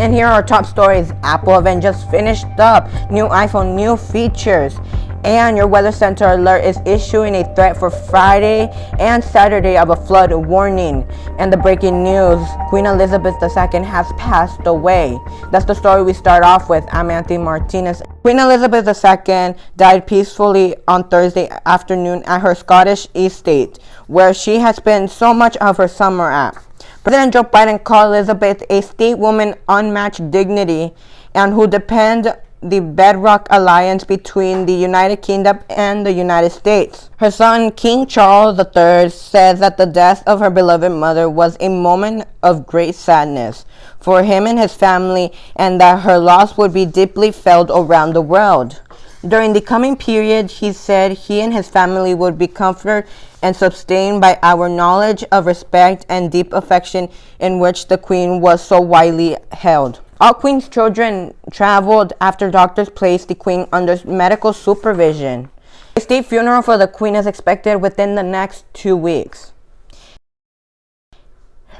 And here are our top stories. Apple event just finished up. New iPhone, new features. And your weather center alert is issuing a threat for Friday and Saturday of a flood warning. And the breaking news, Queen Elizabeth II has passed away. That's the story we start off with. I'm Anthony Martinez. Queen Elizabeth II died peacefully on Thursday afternoon at her Scottish estate, where she had spent so much of her summer at. President Joe Biden called Elizabeth a stateswoman unmatched dignity and who depend the bedrock alliance between the United Kingdom and the United States. Her son, King Charles III, says that the death of her beloved mother was a moment of great sadness for him and his family, and that her loss would be deeply felt around the world. During the coming period, he said he and his family would be comforted and sustained by our knowledge of respect and deep affection in which the Queen was so widely held. All Queen's children traveled after doctors placed the Queen under medical supervision. A state funeral for the Queen is expected within the next 2 weeks.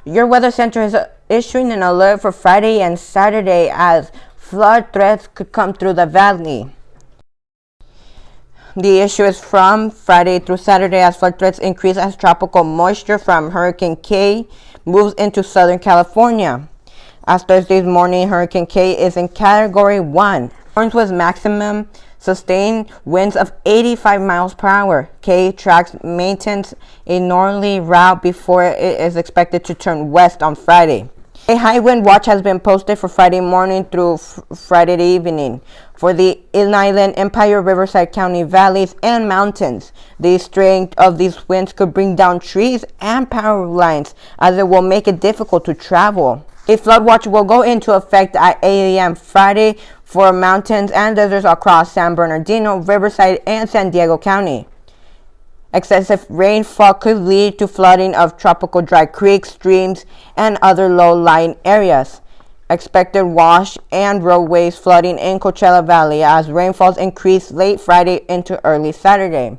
Your weather center is issuing an alert for Friday and Saturday as flood threats could come through the valley. The issue is from Friday through Saturday as flood threats increase as tropical moisture from Hurricane K moves into Southern California. As Thursday's morning, Hurricane K is in Category 1. Storms with maximum sustained winds of 85 miles per hour. K tracks maintains a northerly route before it is expected to turn west on Friday. A high wind watch has been posted for Friday morning through Friday evening for the Inland Empire, Riverside County valleys, and mountains. The strength of these winds could bring down trees and power lines as it will make it difficult to travel. A flood watch will go into effect at 8 a.m. Friday for mountains and deserts across San Bernardino, Riverside, and San Diego County. Excessive rainfall could lead to flooding of tropical dry creeks, streams, and other low-lying areas. Expected wash and roadways flooding in Coachella Valley as rainfalls increase late Friday into early Saturday.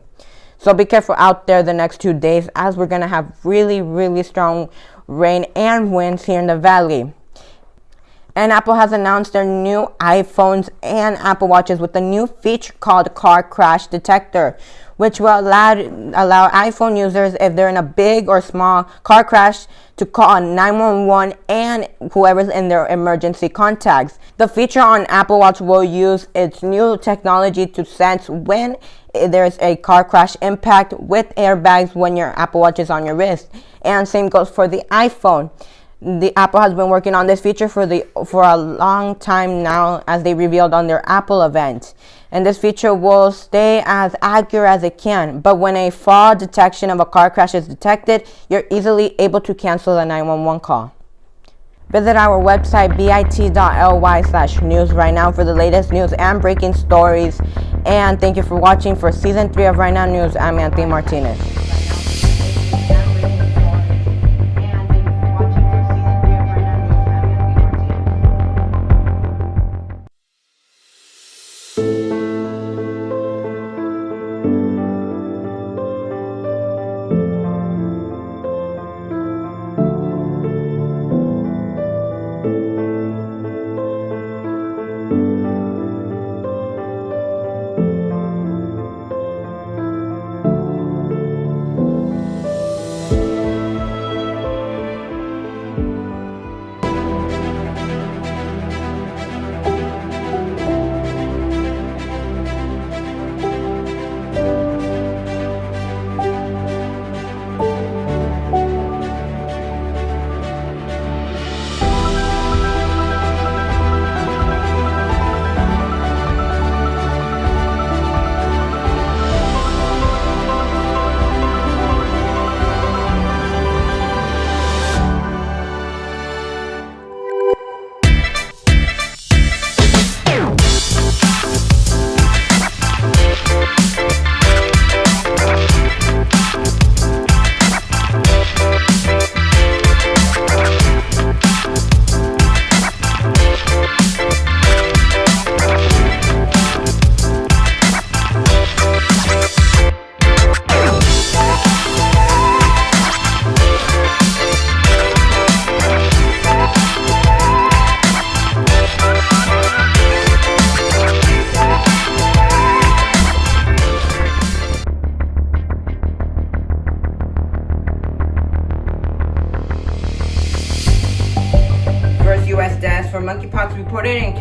So be careful out there the next 2 days as we're going to have really strong rain and winds here in the valley. And Apple has announced their new iPhones and Apple Watches with a new feature called Car Crash Detector, which will allow iPhone users, if they're in a big or small car crash, to call 911 and whoever's in their emergency contacts. The feature on Apple Watch will use its new technology to sense when there's a car crash impact with airbags when your Apple Watch is on your wrist. And same goes for the iPhone. The Apple has been working on this feature for a long time now, as they revealed on their Apple event. And this feature will stay as accurate as it can. But when a fall detection of a car crash is detected, you're easily able to cancel the 911 call. Visit our website bit.ly/news right now for the latest news and breaking stories. And thank you for watching for Season 3 of Right Now News. I'm Anthony Martinez.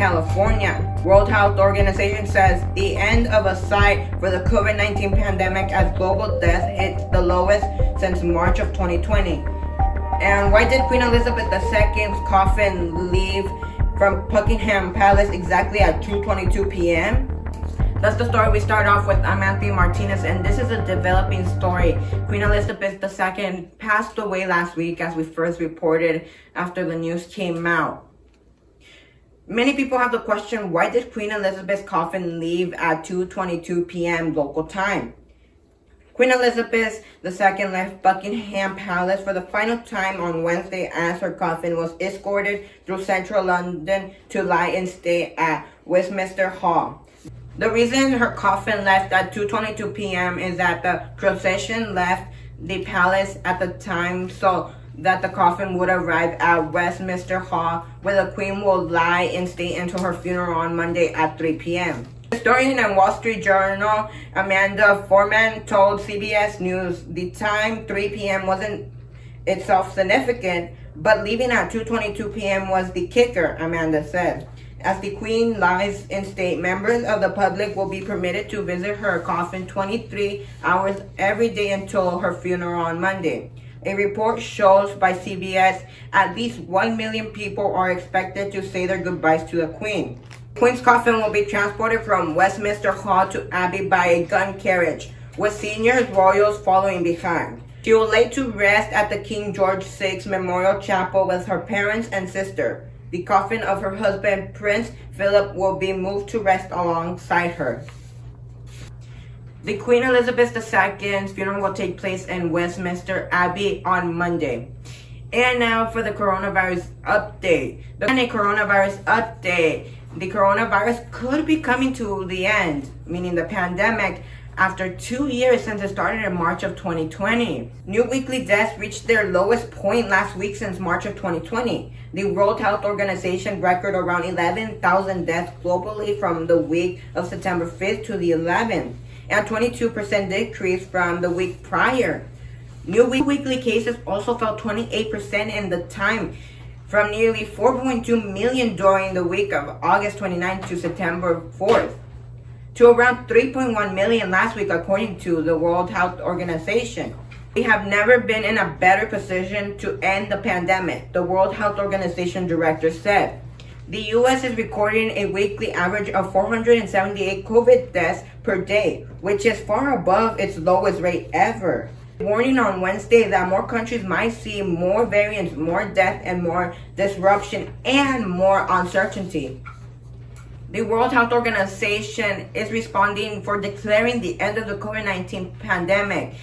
California. World Health Organization says the end of a sight for the COVID-19 pandemic as global death hits the lowest since March of 2020. And why did Queen Elizabeth II's coffin leave from Buckingham Palace exactly at 2:22 p.m.? That's the story we start off with. I'm Anthony Martinez, and this is a developing story. Queen Elizabeth II passed away last week, as we first reported after the news came out. Many people have the question, why did Queen Elizabeth's coffin leave at 2:22 p.m. local time? Queen Elizabeth II left Buckingham Palace for the final time on Wednesday as her coffin was escorted through central London to lie in state at Westminster Hall. The reason her coffin left at 2:22 p.m. is that the procession left the palace at the time so that the coffin would arrive at Westminster Hall, where the Queen will lie in state until her funeral on Monday at 3 p.m. Historian and Wall Street Journal Amanda Foreman told CBS News the time 3 p.m. wasn't itself significant, but leaving at 2:22 p.m. was the kicker, Amanda said. As the Queen lies in state, members of the public will be permitted to visit her coffin 23 hours every day until her funeral on Monday. A report shows by CBS at least 1 million people are expected to say their goodbyes to the Queen. The Queen's coffin will be transported from Westminster Hall to Abbey by a gun carriage, with senior royals following behind. She will lay to rest at the King George VI Memorial Chapel with her parents and sister. The coffin of her husband, Prince Philip, will be moved to rest alongside her. The Queen Elizabeth II's funeral will take place in Westminster Abbey on Monday. And now for the coronavirus update. The coronavirus could be coming to the end, meaning the pandemic, after 2 years since it started in March of 2020. New weekly deaths reached their lowest point last week since March of 2020. The World Health Organization recorded around 11,000 deaths globally from the week of September 5th to the 11th, and 22% decrease from the week prior. New weekly cases also fell 28% in the time, from nearly 4.2 million during the week of August 29th to September 4th, to around 3.1 million last week, according to the World Health Organization. We have never been in a better position to end the pandemic, the World Health Organization director said. The U.S. is recording a weekly average of 478 COVID deaths per day, which is far above its lowest rate ever. Warning on Wednesday that more countries might see more variants, more death, and more disruption, and more uncertainty. The World Health Organization is responding for declaring the end of the COVID-19 pandemic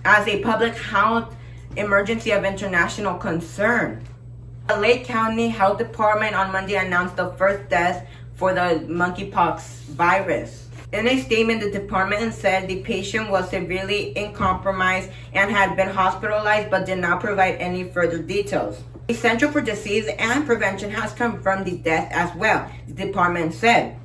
as a public health emergency of international concern. The Lake County Health Department on Monday announced the first death for the monkeypox virus. In a statement, the department said the patient was severely compromised and had been hospitalized, but did not provide any further details. The Center for Disease and Prevention has confirmed the death as well, the department said.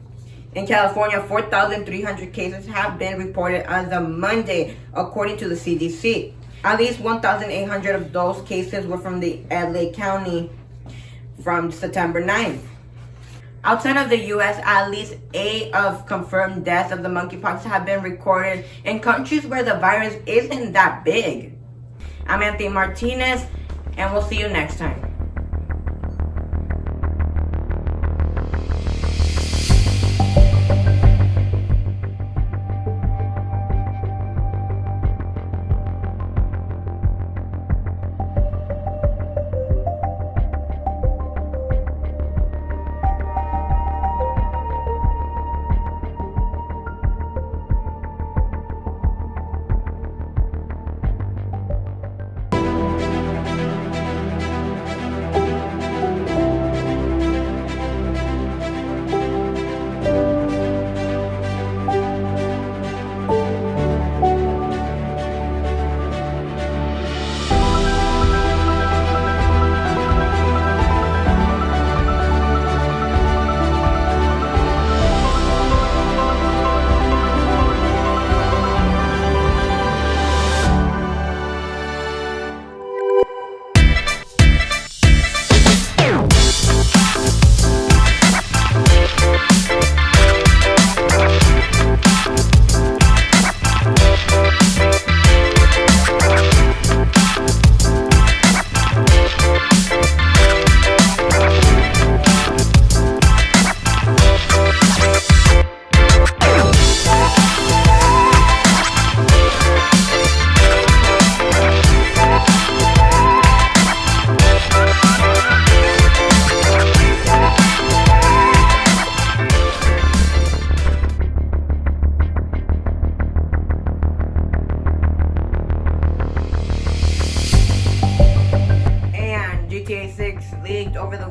In California, 4,300 cases have been reported as of Monday, according to the CDC. At least 1,800 of those cases were from the LA County from September 9th. Outside of the U.S., at least 8 of confirmed deaths of the monkeypox have been recorded in countries where the virus isn't that big. I'm Anthony Martinez, and we'll see you next time.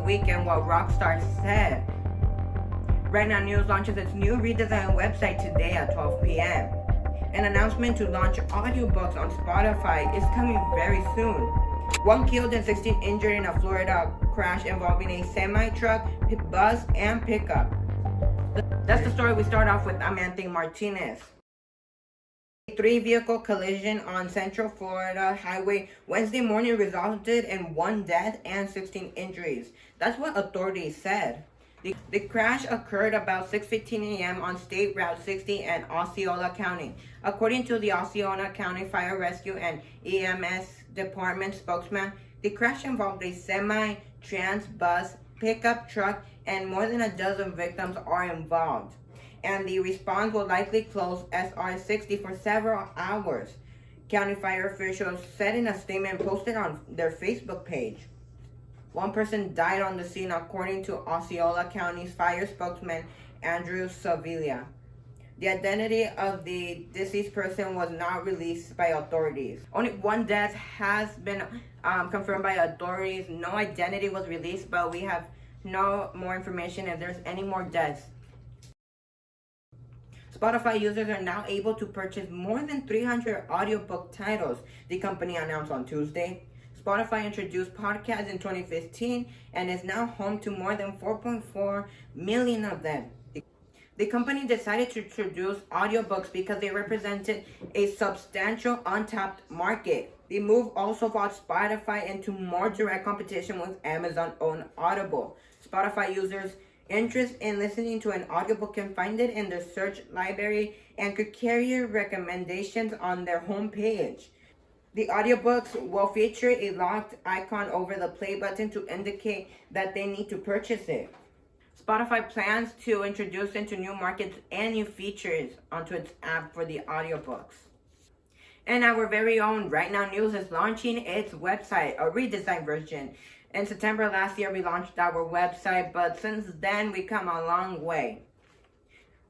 weekend, what Rockstar said. RightNow News launches its new redesigned website today at 12 p.m. An announcement to launch audiobooks on Spotify is coming very soon. 1 killed and 16 injured in a Florida crash involving a semi-truck, bus, and pickup. That's the story we start off with. I'm Anthony Martinez. A 3-vehicle collision on Central Florida Highway Wednesday morning resulted in 1 death and 16 injuries. That's what authorities said. The crash occurred about 6:15 a.m. on State Route 60 in Osceola County. According to the Osceola County Fire Rescue and EMS Department spokesman, the crash involved a semi-trans bus, pickup truck, and more than a dozen victims are involved. And the response will likely close SR 60 for several hours, county fire officials said in a statement posted on their Facebook page. 1 person died on the scene, according to Osceola County's fire spokesman, Andrew Sevilla. The identity of the deceased person was not released by authorities. Only 1 death has been confirmed by authorities. No identity was released, but we have no more information if there's any more deaths. Spotify users are now able to purchase more than 300 audiobook titles, the company announced on Tuesday. Spotify introduced podcasts in 2015 and is now home to more than 4.4 million of them. The company decided to introduce audiobooks because they represented a substantial untapped market. The move also brought Spotify into more direct competition with Amazon-owned Audible. Spotify users' interest in listening to an audiobook can find it in their search library and could carry recommendations on their homepage. The audiobooks will feature a locked icon over the play button to indicate that they need to purchase it. Spotify plans to introduce into new markets and new features onto its app for the audiobooks. And our very own RightNow News is launching its website, a redesigned version. In September last year, we launched our website, but since then, we've come a long way.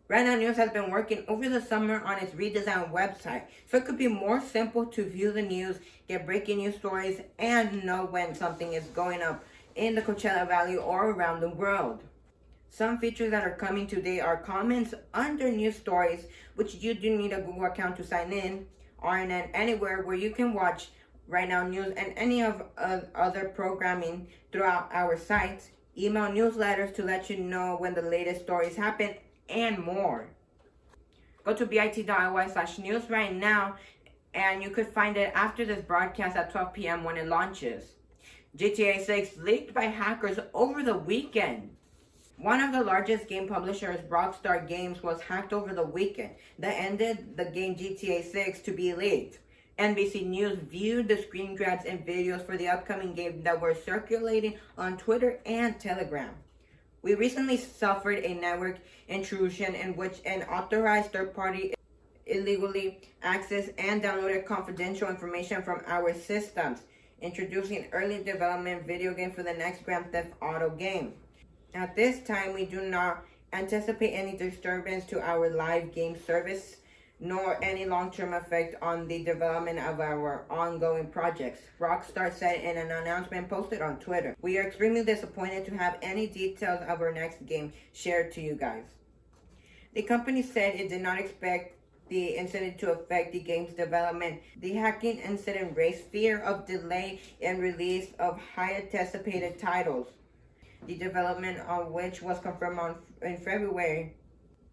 RightNow News has been working over the summer on its redesigned website, so it could be more simple to view the news, get breaking news stories, and know when something is going up in the Coachella Valley or around the world. Some features that are coming today are comments under news stories, which you do need a Google account to sign in, RNN Anywhere, where you can watch RightNow News and any of other programming throughout our sites, email newsletters to let you know when the latest stories happen, and more. Go to bit.ly/news right now, and you could find it after this broadcast at 12 p.m. when it launches. GTA 6 leaked by hackers over the weekend. One of the largest game publishers, Rockstar Games, was hacked over the weekend. That ended the game GTA 6 to be leaked. NBC News viewed the screen grabs and videos for the upcoming game that were circulating on Twitter and Telegram. We recently suffered a network intrusion in which an authorized third party illegally accessed and downloaded confidential information from our systems, introducing early development video game for the next Grand Theft Auto game. At this time, we do not anticipate any disturbance to our live game service, nor any long-term effect on the development of our ongoing projects, Rockstar said in an announcement posted on Twitter. We are extremely disappointed to have any details of our next game shared to you guys. The company said it did not expect the incident to affect the game's development. The hacking incident raised fear of delay in release of high anticipated titles, the development of which was confirmed in February.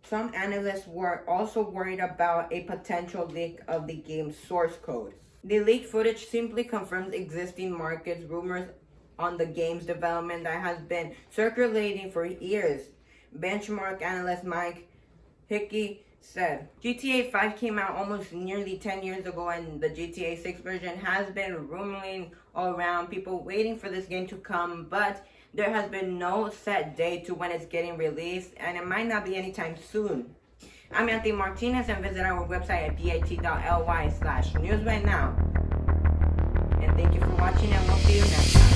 Some analysts were also worried about a potential leak of the game's source code. The leaked footage simply confirms existing market rumors on the game's development that has been circulating for years, benchmark analyst Mike Hickey said. GTA 5 came out almost nearly 10 years ago, and the GTA 6 version has been rumbling all around, people waiting for this game to come, but there has been no set date to when it's getting released, and it might not be anytime soon. I'm Anthony Martinez, and visit our website at bit.ly/news right now. And thank you for watching, and we'll see you next time.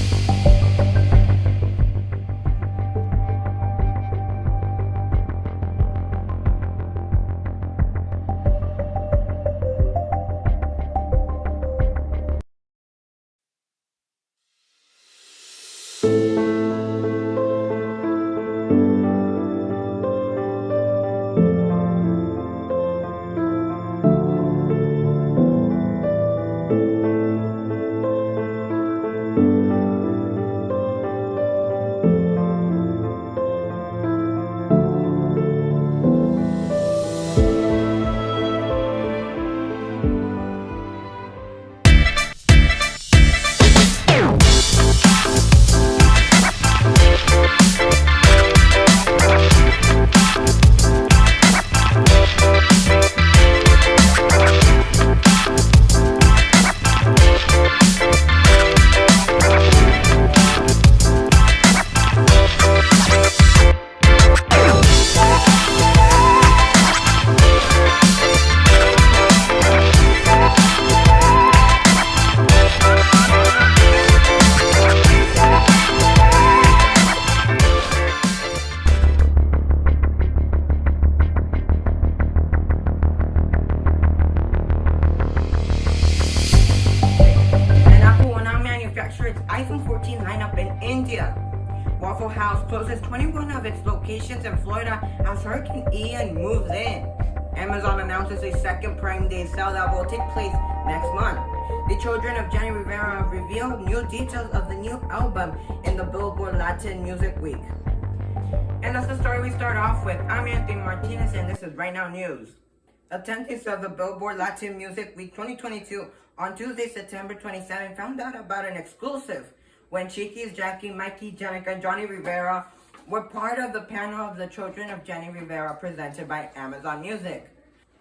closes 21 of its locations in Florida as Hurricane Ian moves in. Amazon announces a second Prime Day sale that will take place next month. The children of Jenny Rivera revealed new details of the new album in the Billboard Latin Music Week. And that's the story we start off with. I'm Anthony Martinez and this is Right Now News. Attendees of the Billboard Latin Music Week 2022 on Tuesday, September 27 found out about an exclusive when Chiquis, Jackie, Mikey, Jenica, and Johnny Rivera were part of the panel of the children of Jenny Rivera presented by Amazon Music.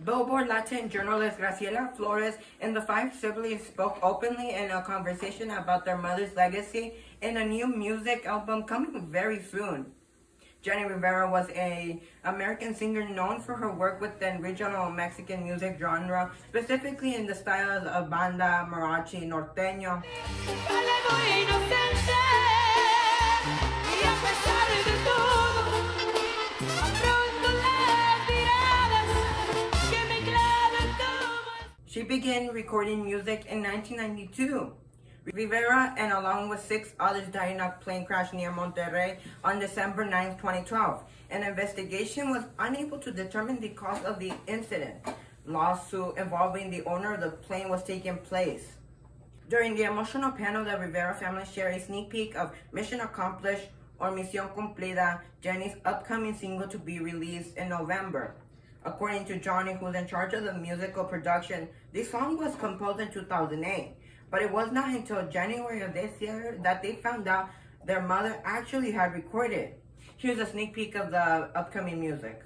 Billboard Latin journalist Graciela Flores and the five siblings spoke openly in a conversation about their mother's legacy in a new music album coming very soon. Jenny Rivera was an American singer known for her work with the regional Mexican music genre, specifically in the styles of banda, mariachi, norteño. She began recording music in 1992. Rivera and along with 6 others died in a plane crash near Monterrey on December 9, 2012. An investigation was unable to determine the cause of the incident. Lawsuit involving the owner of the plane was taking place. During the emotional panel, the Rivera family shared a sneak peek of Mission Accomplished or Misión Cumplida, Jenny's upcoming single to be released in November. According to Johnny, who's in charge of the musical production, the song was composed in 2008. But it was not until January of this year that they found out their mother actually had recorded. Here's a sneak peek of the upcoming music.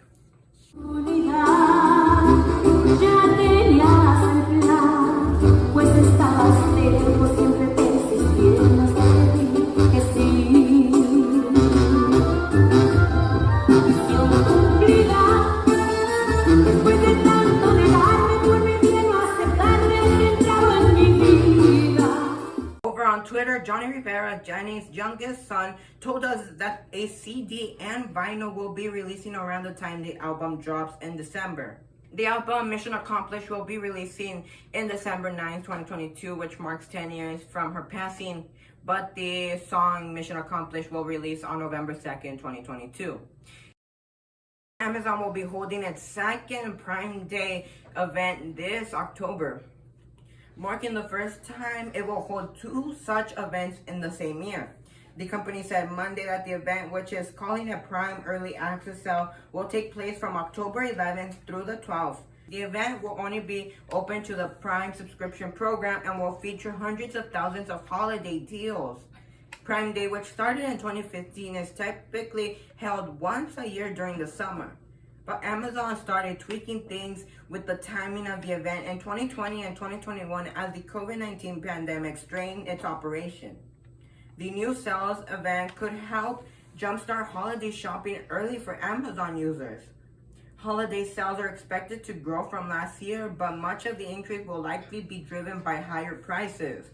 On Twitter, Johnny Rivera, Jenny's youngest son, told us that a CD and vinyl will be releasing around the time the album drops in December. The album Mission Accomplished will be releasing in December 9, 2022, which marks 10 years from her passing, but the song Mission Accomplished will release on November 2nd, 2022. Amazon will be holding its second Prime Day event this October, marking the first time it will hold 2 such events in the same year. The company said Monday that the event, which is calling a Prime Early Access Sale, will take place from October 11th through the 12th. The event will only be open to the Prime subscription program and will feature hundreds of thousands of holiday deals. Prime Day, which started in 2015, is typically held once a year during the summer. But Amazon started tweaking things with the timing of the event in 2020 and 2021 as the COVID-19 pandemic strained its operation. The new sales event could help jumpstart holiday shopping early for Amazon users. Holiday sales are expected to grow from last year, but much of the increase will likely be driven by higher prices.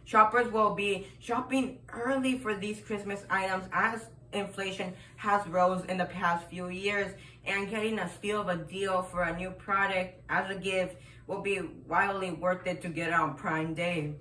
Shoppers will be shopping early for these Christmas items as inflation has rose in the past few years, and getting a steal of a deal for a new product as a gift will be wildly worth it to get it on Prime Day.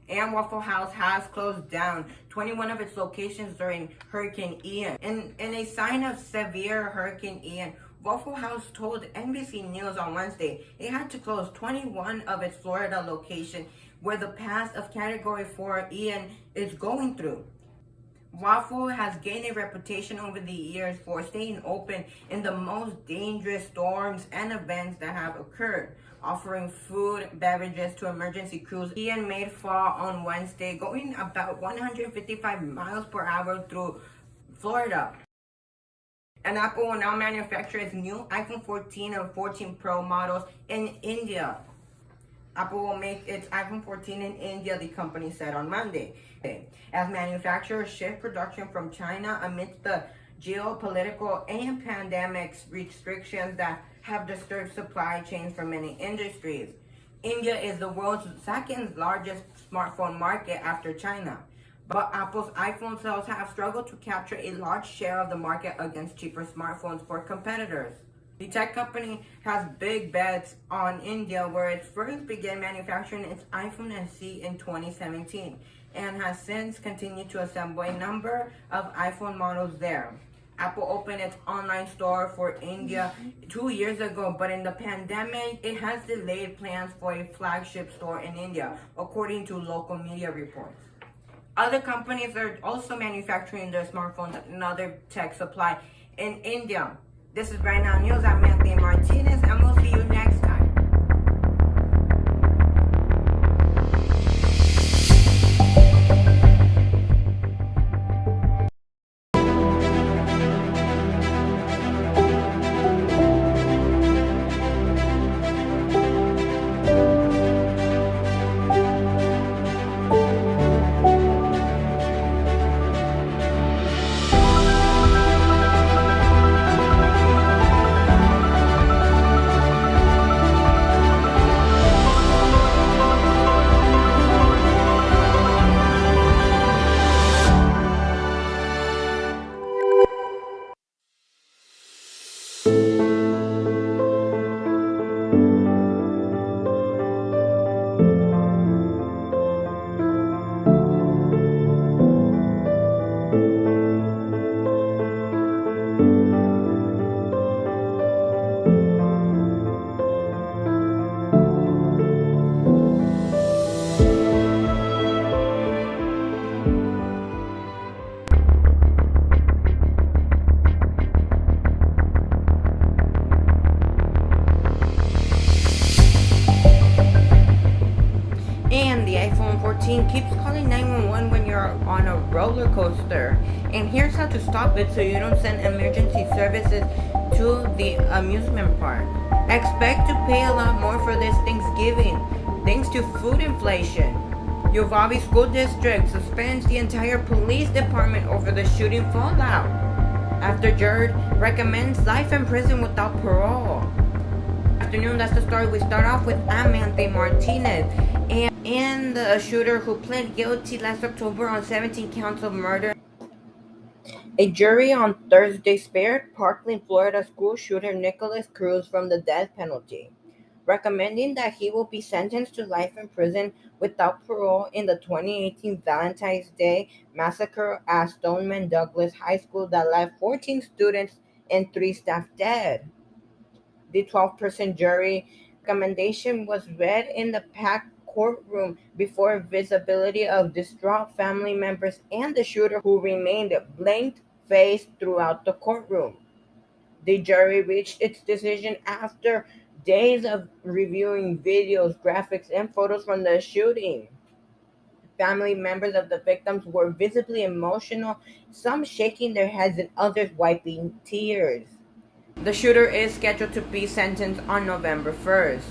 And Waffle House has closed down 21 of its locations during Hurricane Ian. In a sign of severe Hurricane Ian, Waffle House told NBC News on Wednesday it had to close 21 of its Florida locations where the path of Category 4 Ian is going through. Waffle has gained a reputation over the years for staying open in the most dangerous storms and events that have occurred, offering food, beverages to emergency crews. Ian made fall on Wednesday, going about 155 miles per hour through Florida. And Apple will now manufacture its new iPhone 14 and 14 Pro models in India. Apple will make its iPhone 14 in India, the company said on Monday, as manufacturers shift production from China amidst the geopolitical and pandemic restrictions that have disturbed supply chains for many industries. India is the world's second largest smartphone market after China, but Apple's iPhone sales have struggled to capture a large share of the market against cheaper smartphones for competitors. The tech company has big bets on India, where it first began manufacturing its iPhone SE in 2017. and has since continued to assemble a number of iPhone models there. Apple opened its online store for India 2 years ago, but in the pandemic, it has delayed plans for a flagship store in India, according to local media reports. Other companies are also manufacturing their smartphones and other tech supply in India. This is RightNow News. I'm Anthony Martinez, and we'll see you next time. And the iPhone 14 keeps calling 911 when you're on a roller coaster. And here's how to stop it so you don't send emergency services to the amusement park. Expect to pay a lot more for this Thanksgiving, thanks to food inflation. Uvalde School District suspends the entire police department over the shooting fallout. After jury recommends life in prison without parole. Afternoon, that's the story we start off with. I'm Anthony Martinez, and the shooter who pled guilty last October on 17 counts of murder. A jury on Thursday spared Parkland, Florida school shooter Nicholas Cruz from the death penalty, recommending that he will be sentenced to life in prison without parole in the 2018 Valentine's Day massacre at Stoneman Douglas High School that left 14 students and 3 staff dead. The 12-person jury recommendation was read in the packed courtroom before visibility of distraught family members and the shooter, who remained blank-faced throughout the courtroom. The jury reached its decision after days of reviewing videos, graphics, and photos from the shooting. Family members of the victims were visibly emotional, some shaking their heads and others wiping tears. The shooter is scheduled to be sentenced on November 1st.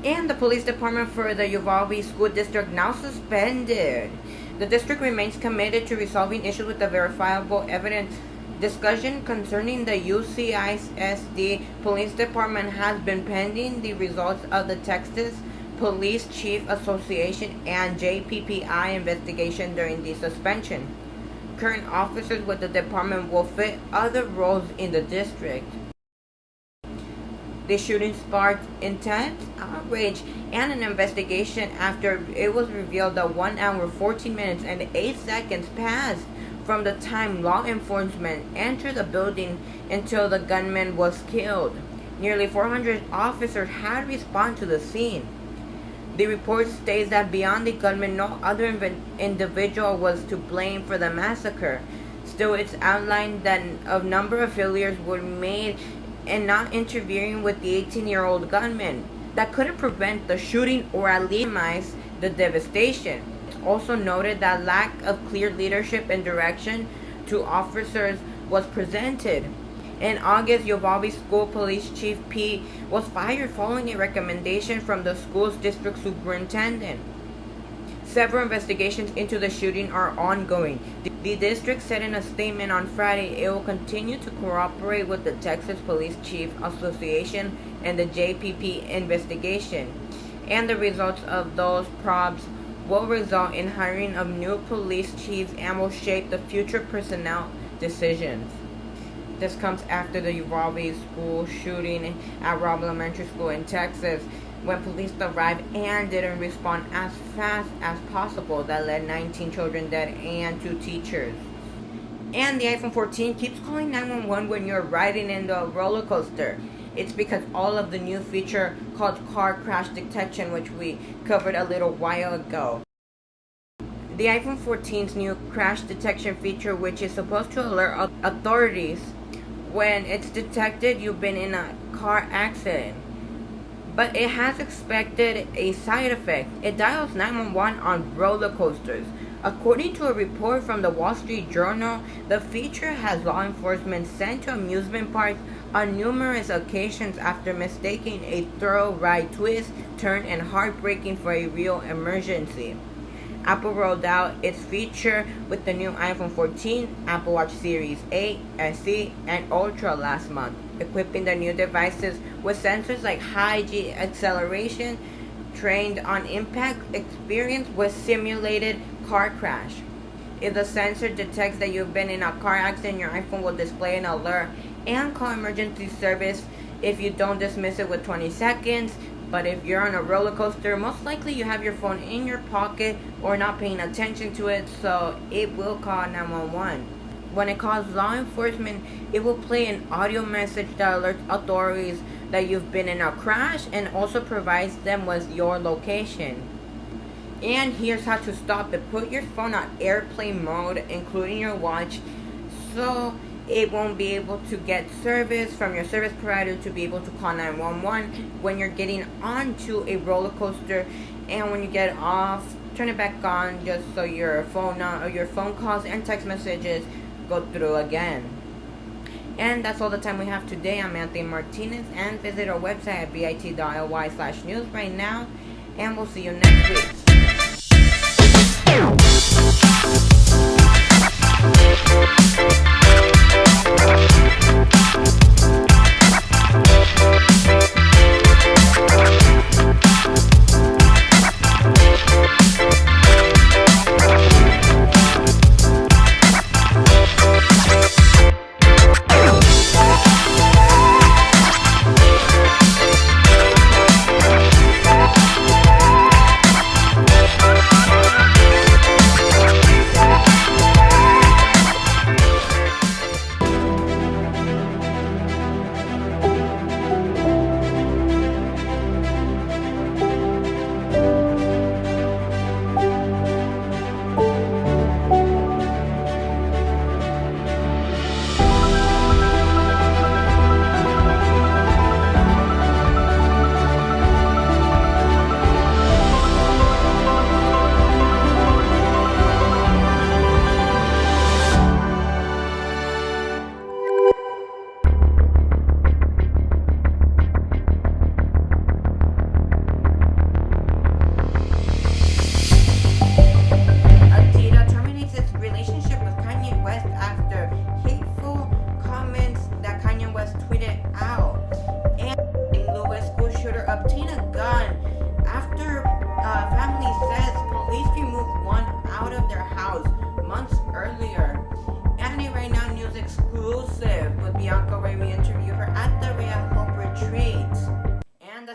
And the police department for the Uvalde School District now suspended. The district remains committed to resolving issues with the verifiable evidence. Discussion concerning the UCISD Police Department has been pending the results of the Texas Police Chief Association and JPPI investigation during the suspension. Current officers with the department will fit other roles in the district. The shooting sparked intense outrage and an investigation after it was revealed that 1 hour, 14 minutes, and 8 seconds passed from the time law enforcement entered the building until the gunman was killed. Nearly 400 officers had responded to the scene. The report states that beyond the gunman, no other individual was to blame for the massacre. Still, it's outlined that a number of failures were made in not interfering with the 18-year-old gunman that couldn't prevent the shooting or at least minimize the devastation. It's also noted that lack of clear leadership and direction to officers was presented. In August, Uvalde School Police Chief P was fired following a recommendation from the school's district superintendent. Several investigations into the shooting are ongoing. The district said in a statement on Friday it will continue to cooperate with the Texas Police Chief Association and the JPP investigation, and the results of those probes will result in hiring of new police chiefs and will shape the future personnel decisions. This comes after the Uvalde school shooting at Robb Elementary School in Texas. when police arrived and didn't respond as fast as possible. That led 19 children dead and 2 teachers. And the iPhone 14 keeps calling 911 when you're riding in the roller coaster. It's because all of the new feature called car crash detection, which we covered a little while ago. The iPhone 14's new crash detection feature, which is supposed to alert authorities when it's detected you've been in a car accident. But it has expected a side effect. It dials 911 on roller coasters. According to a report from the Wall Street Journal, the feature has law enforcement sent to amusement parks on numerous occasions after mistaking a thrill ride twist, turn, and heartbreaking for a real emergency. Apple rolled out its feature with the new iPhone 14, Apple Watch Series 8, SE, and Ultra last month, equipping the new devices with sensors like high G acceleration, trained on impact experience with simulated car crash. If the sensor detects that you've been in a car accident, your iPhone will display an alert and call emergency service if you don't dismiss it with 20 seconds. But if you're on a roller coaster, most likely you have your phone in your pocket or not paying attention to it, so it will call 911. When it calls law enforcement, it will play an audio message that alerts authorities that you've been in a crash and also provides them with your location. And here's how to stop it. Put your phone on airplane mode, including your watch, so it won't be able to get service from your service provider to be able to call 911 when you're getting onto a roller coaster. And when you get off, turn it back on just so your phone calls and text messages go through again. And that's all the time we have today. I'm Anthony Martinez, and visit our website at bit.ly/news right now, and we'll see you next week.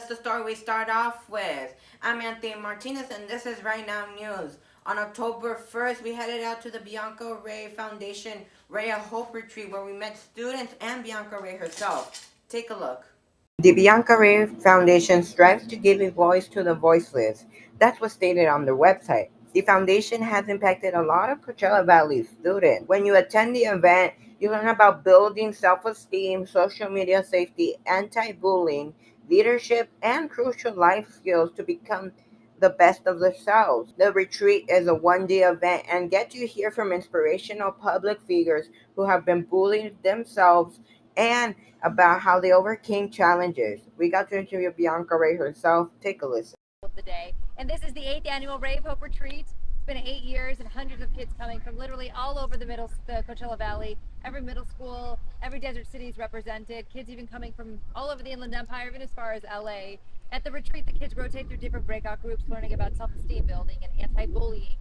The story we start off with. I'm Anthony Martinez, and this is Right Now News. On October 1st, we headed out to the Bianca Ray Foundation Ray of Hope Retreat, where we met students and Bianca Ray herself. Take a look. The Bianca Ray Foundation strives to give a voice to the voiceless. That's what's stated on their website. The foundation has impacted a lot of Coachella Valley students. When you attend the event, you learn about building self-esteem, social media safety, anti-bullying, leadership, and crucial life skills to become the best of themselves. The retreat is a one-day event and get to hear from inspirational public figures who have been bullied themselves and about how they overcame challenges. We got to interview Bianca Ray herself. Take a listen. Of the day. And this is the 8th annual Ray of Hope Retreat. It's been 8 years and hundreds of kids coming from literally all over the Coachella Valley. Every middle school, every desert city is represented. Kids even coming from all over the Inland Empire, even as far as LA. At the retreat, the kids rotate through different breakout groups, learning about self-esteem building and anti-bullying,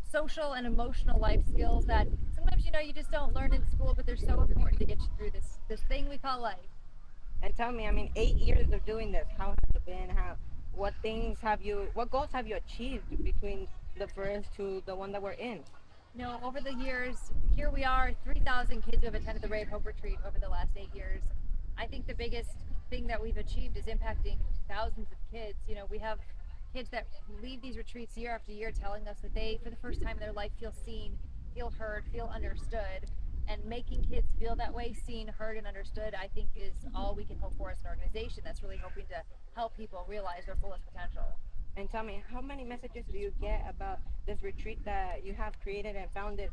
social and emotional life skills that sometimes you just don't learn in school, but they're so important to get you through this thing we call life. And tell me, 8 years of doing this, how has it been? what goals have you achieved between the first to the one that we're in? Over the years, here we are, 3,000 kids who have attended the Rave Hope Retreat over the last 8 years. I think the biggest thing that we've achieved is impacting thousands of kids. We have kids that leave these retreats year after year telling us that they, for the first time in their life, feel seen, feel heard, feel understood. And making kids feel that way, seen, heard, and understood, I think is all we can hope for as an organization that's really hoping to help people realize their fullest potential. And tell me, how many messages do you get about this retreat that you have created and founded,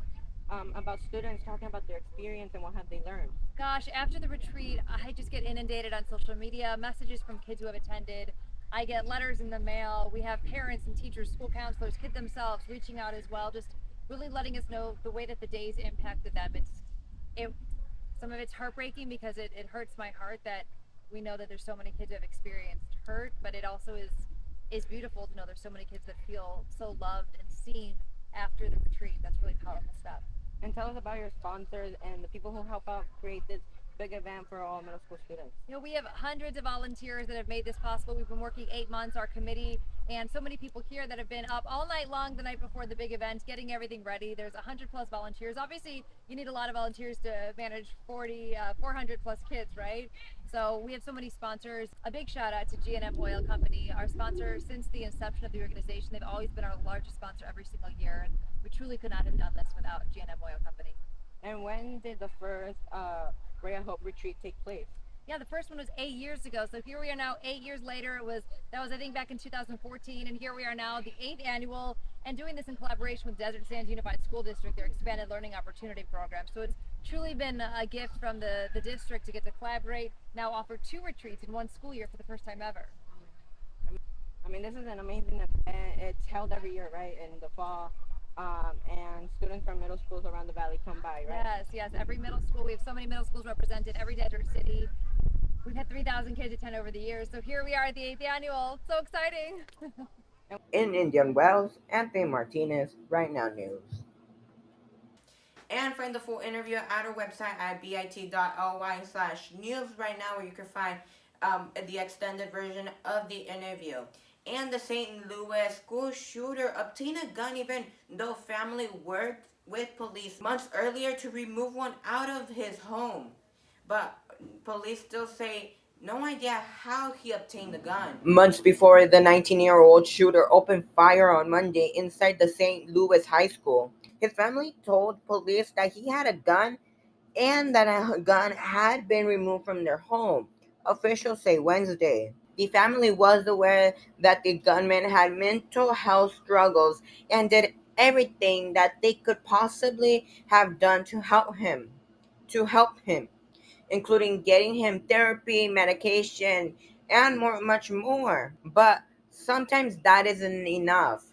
about students talking about their experience and what have they learned? Gosh, after the retreat, I just get inundated on social media, messages from kids who have attended. I get letters in the mail. We have parents and teachers, school counselors, kids themselves reaching out as well, just really letting us know the way that the days impacted them. It some of it's heartbreaking because it hurts my heart that we know that there's so many kids who have experienced hurt, but it also is beautiful to know there's so many kids that feel so loved and seen after the retreat. That's really powerful stuff. And tell us about your sponsors and the people who help out create this big event for all middle school students. We have hundreds of volunteers that have made this possible. We've been working 8 months, our committee, and so many people here that have been up all night long the night before the big event, getting everything ready. There's 100 plus volunteers. Obviously, you need a lot of volunteers to manage 400 plus kids, right? So we have so many sponsors. A big shout out to G&M Oil Company, our sponsor since the inception of the organization. They've always been our largest sponsor every single year, and we truly could not have done this without G&M Oil Company. And when did the first Ray of Hope retreat take place? Yeah, the first one was 8 years ago. So here we are now, 8 years later. That was I think back in 2014, and here we are now, the 8th annual, and doing this in collaboration with Desert Sands Unified School District, their expanded learning opportunity program. So it's truly been a gift from the district to get to collaborate, now offer 2 retreats in one school year for the first time ever. I mean, this is an amazing event. It's held every year, right, in the fall. And students from middle schools around the valley come by, right? Yes, every middle school. We have so many middle schools represented, every desert city. We've had 3,000 kids attend over the years. So here we are at the 8th annual. So exciting. In Indian Wells, Anthony Martinez, Right Now News. And find the full interview at our website at bit.ly/news right now, where you can find the extended version of the interview. And the St. Louis school shooter obtained a gun even though family worked with police months earlier to remove one out of his home. But police still say no idea how he obtained the gun. Months before, the 19-year-old shooter opened fire on Monday inside the St. Louis high school. His family told police that he had a gun and that a gun had been removed from their home, officials say Wednesday. The family was aware that the gunman had mental health struggles and did everything that they could possibly have done to help him. Including getting him therapy, medication, and much more. But sometimes that isn't enough.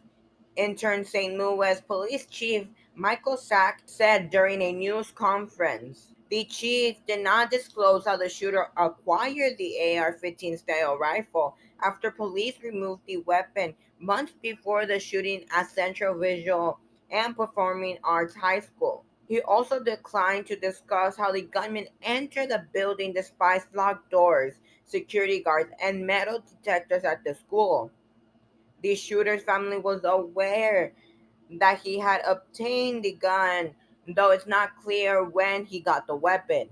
Intern St. Louis Police Chief Michael Sack said during a news conference. The chief did not disclose how the shooter acquired the AR-15 style rifle after police removed the weapon months before the shooting at Central Visual and Performing Arts High School. He also declined to discuss how the gunman entered the building despite locked doors, security guards, and metal detectors at the school. The shooter's family was aware that he had obtained the gun, though it's not clear when he got the weapon.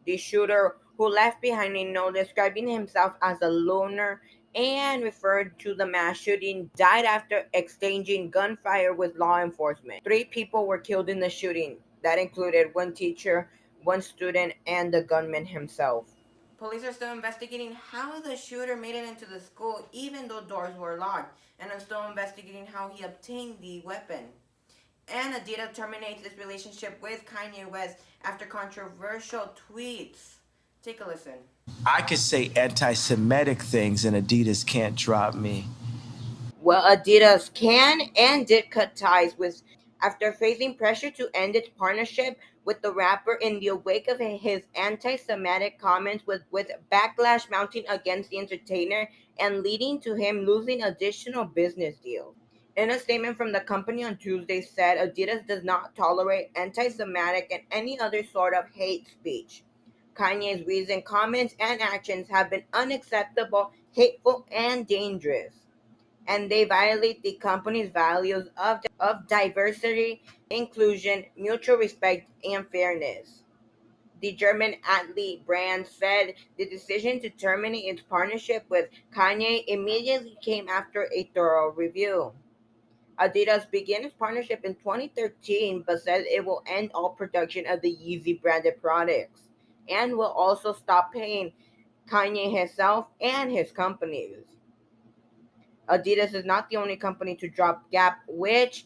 The shooter, who left behind a note describing himself as a loner and referred to the mass shooting, died after exchanging gunfire with law enforcement. 3 people were killed in the shooting. That included 1 teacher, 1 student, and the gunman himself. Police are still investigating how the shooter made it into the school even though doors were locked, and are still investigating how he obtained the weapon. And Adidas terminates its relationship with Kanye West after controversial tweets. Take a listen. I could say anti-Semitic things and Adidas can't drop me. Well, Adidas can and did cut ties with after facing pressure to end its partnership with the rapper in the wake of his anti-Semitic comments, with backlash mounting against the entertainer and leading to him losing additional business deals. In a statement from the company on Tuesday said Adidas does not tolerate anti-Semitic and any other sort of hate speech. Kanye's recent comments and actions have been unacceptable hateful, and dangerous, and they violate the company's values of diversity, inclusion, mutual respect, and fairness. The German athlete brand said the decision to terminate its partnership with Kanye immediately came after a thorough review. Adidas began its partnership in 2013 but said it will end all production of the Yeezy branded products and will also stop paying Kanye himself and his companies. Adidas is not the only company to drop Gap, which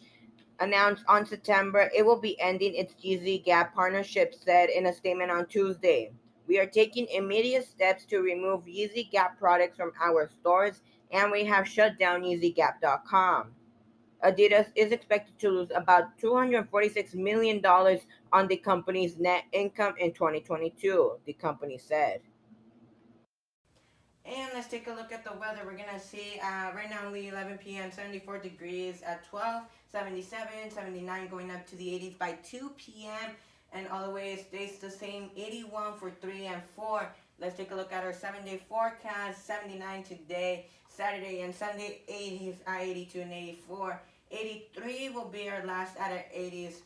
announced on September it will be ending its Yeezy Gap partnership, said in a statement on Tuesday. We are taking immediate steps to remove Yeezy Gap products from our stores, and we have shut down YeezyGap.com. Adidas is expected to lose about $246 million on the company's net income in 2022, the company said. And let's take a look at the weather. We're going to see right now only 11 p.m., 74 degrees at 12, 77, 79 going up to the 80s by 2 p.m. And all the way it stays the same, 81 for 3 and 4. Let's take a look at our 7-day forecast. 79 today, Saturday and Sunday, 80s, 82 and 84. 83 will be our last at our 80s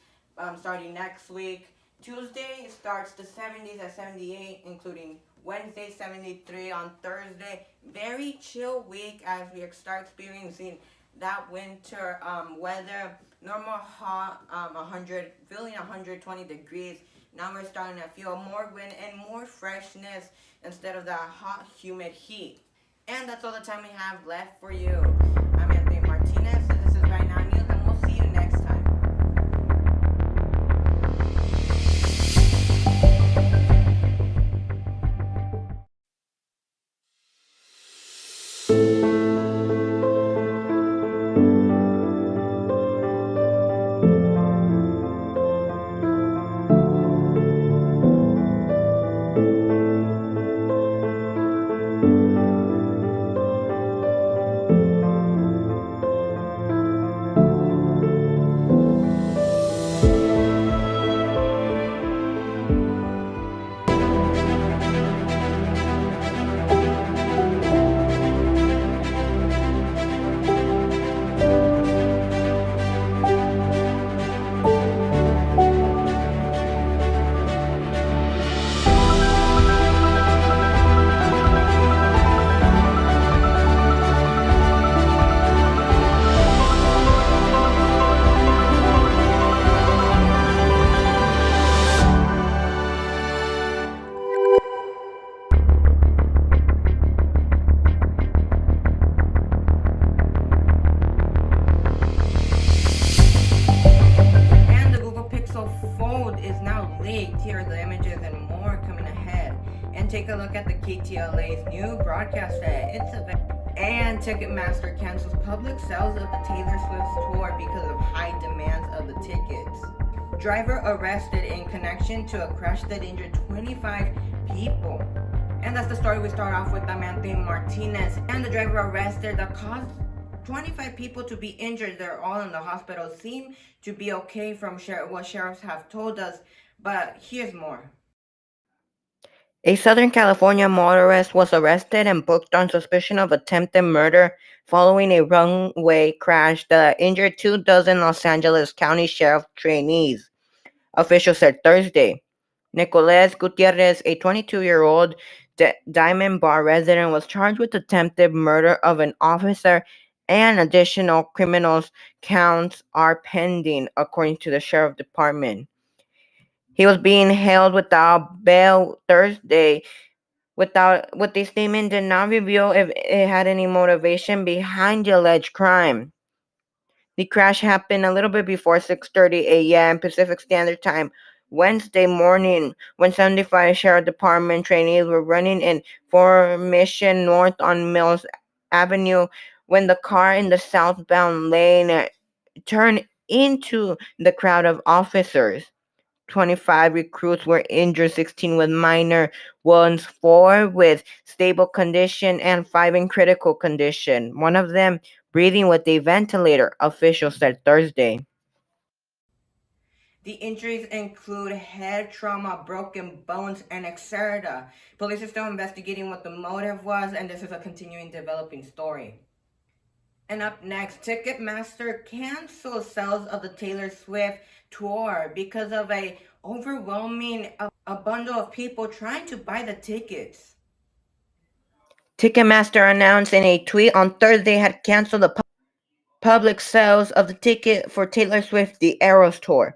starting next week. Tuesday starts the 70s at 78, including Wednesday 73 on Thursday. Very chill week as we start experiencing that winter weather. Normal hot 100, feeling 120 degrees. Now we're starting to feel more wind and more freshness instead of that hot, humid heat. And that's all the time we have left for you. I'm Anthony Martinez, and this is RightNow News, and we'll see you next time. And the Google Pixel Fold is now leaked. Here are the images and more coming ahead. And take a look at the KTLA's new broadcast set. It's a and Ticketmaster cancels public sales of the Taylor Swift tour because of high demands of the tickets. Driver arrested in connection to a crash that injured 25 people. And that's the story we start off with. I'm Anthony Martinez. And the driver arrested that caused 25 people to be injured. They're all in the hospital. Seem to be okay from what sheriffs have told us. But here's more. A Southern California motorist was arrested and booked on suspicion of attempted murder following a runway crash that injured 24 Los Angeles County Sheriff trainees, officials said Thursday. Nicolas Gutierrez, a 22-year-old Diamond Bar resident, was charged with attempted murder of an officer, and additional criminal counts are pending, according to the Sheriff Department. He was being held without bail Thursday. With the statement did not reveal if it had any motivation behind the alleged crime. The crash happened a little bit before 6:30 a.m. Pacific Standard Time Wednesday morning when 75 Sheriff Department trainees were running in formation north on Mills Avenue when the car in the southbound lane turned into the crowd of officers. 25 recruits were injured, 16 with minor wounds, 4 with stable condition, and 5 in critical condition. One of them breathing with a ventilator, officials said Thursday. The injuries include head trauma, broken bones, and etc. Police are still investigating what the motive was, and this is a continuing developing story. And up next, Ticketmaster canceled sales of the Taylor Swift tour because of a overwhelming a bundle of people trying to buy the tickets. Ticketmaster announced in a tweet on Thursday had canceled the public sales of the ticket for Taylor Swift The Eras Tour.